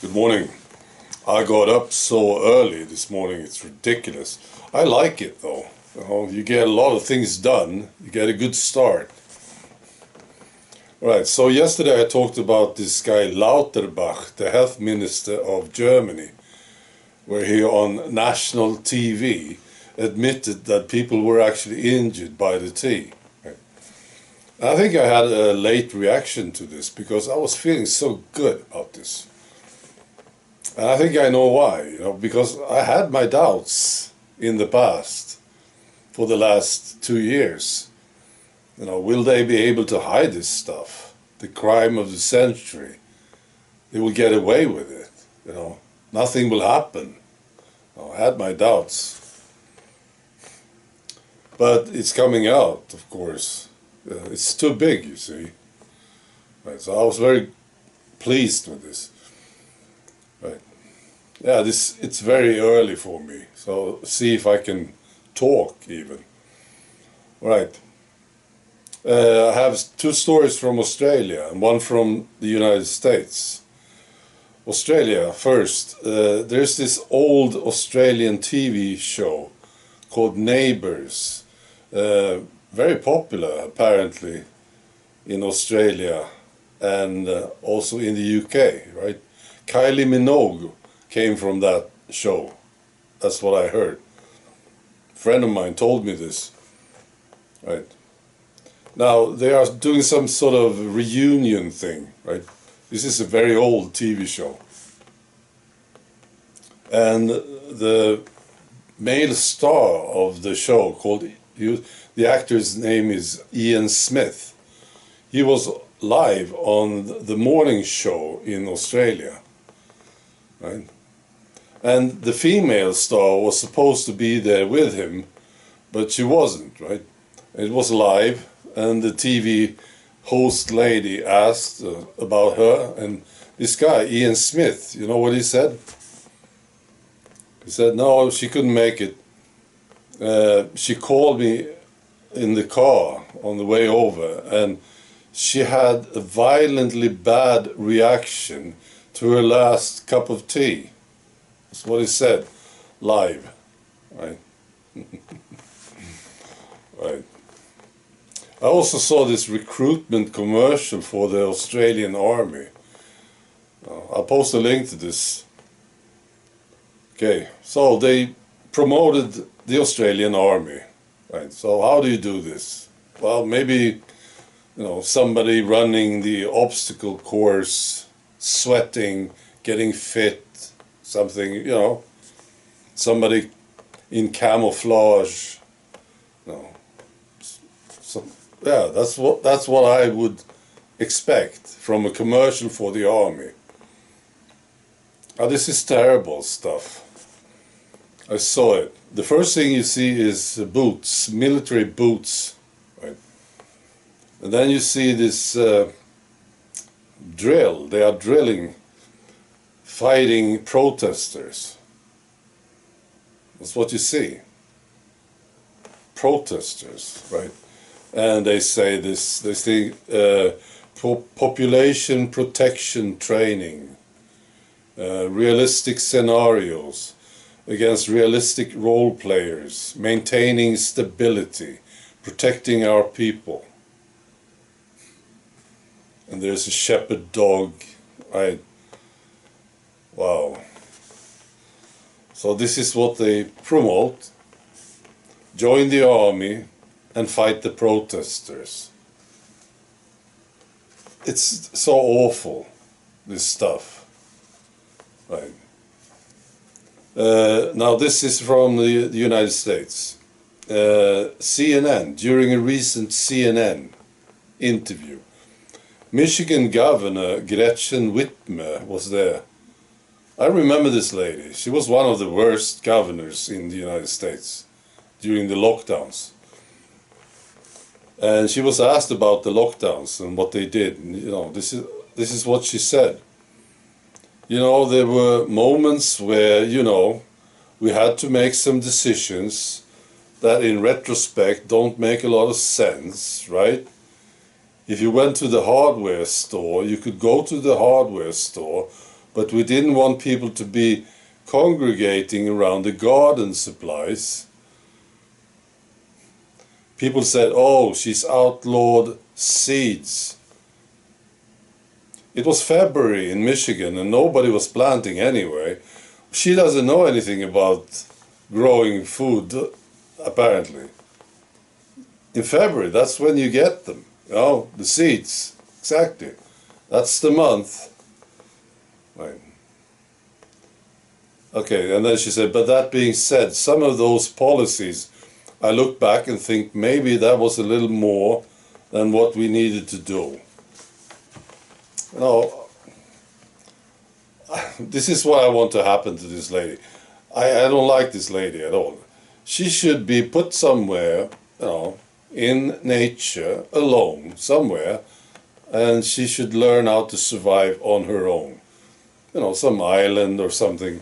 Good morning. I got up so early this morning, it's ridiculous. I like it though. You get a lot of things done, you get a good start. Right, so yesterday I talked about this guy Lauterbach, the health minister of Germany, where he on national TV admitted that people were actually injured by the tea. I think I had a late reaction to this because I was feeling so good about this. And I think I know why, because I had my doubts in the past for the last 2 years. Will they be able to hide this stuff? The crime of the century. They will get away with it, Nothing will happen. I had my doubts. But it's coming out, of course. It's too big, you see. Right, so I was very pleased with this. Right. Yeah, it's very early for me, so see if I can talk even. Right. I have 2 stories from Australia and 1 from the United States. Australia first. There's this old Australian TV show called Neighbours. Very popular apparently in Australia and also in the UK, right? Kylie Minogue came from that show. That's what I heard. A friend of mine told me this. Right. Now they are doing some sort of reunion thing, right? This is a very old TV show. And the male star of the show the actor's name is Ian Smith. He was live on the morning show in Australia, right? And the female star was supposed to be there with him, but she wasn't, right? It was live, and the TV host lady asked about her, and this guy, Ian Smith, you know what he said? He said, no, she couldn't make it. She called me in the car on the way over, and she had a violently bad reaction to her last cup of tea. That's what he said, live, right? Right. I also saw this recruitment commercial for the Australian Army. I'll post a link to this. Okay, so they promoted the Australian Army, right? So how do you do this? Well, maybe, somebody running the obstacle course, sweating, getting fit, something, somebody in camouflage, So, yeah, that's what I would expect from a commercial for the army. Now, this is terrible stuff. I saw it. The first thing you see is boots, military boots, right? And then you see this drill. They are drilling, fighting protesters. That's what you see. Protesters, right? And they say this thing, population protection training, realistic scenarios against realistic role players, maintaining stability, protecting our people. And there's a shepherd dog, right? Wow. So this is what they promote. Join the army and fight the protesters. It's so awful, this stuff, right? Now this is from the United States. CNN, during a recent CNN interview, Michigan Governor Gretchen Whitmer was there. I remember this lady. She was one of the worst governors in the United States during the lockdowns. And she was asked about the lockdowns and what they did. And, this is what she said. There were moments where, we had to make some decisions that in retrospect don't make a lot of sense, right? If you went to the hardware store, you could go to the hardware store, but we didn't want people to be congregating around the garden supplies. People said, oh, she's outlawed seeds. It was February in Michigan and nobody was planting anyway. She doesn't know anything about growing food, apparently. In February, that's when you get them, you know, the seeds, exactly. That's the month. Right. Okay, and then she said, but that being said, some of those policies, I look back and think maybe that was a little more than what we needed to do. You know, this is what I want to happen to this lady. I don't like this lady at all. She should be put somewhere, you know, in nature, alone, somewhere, and she should learn how to survive on her own. You know, some island or something.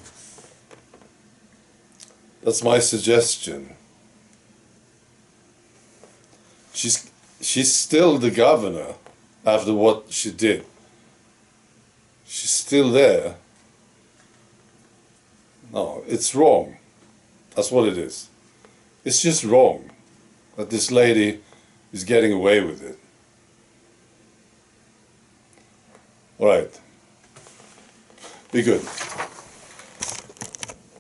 That's my suggestion. She's still the governor after what she did. She's still there. No, it's wrong. That's what it is. It's just wrong that this lady is getting away with it. All right. Be good.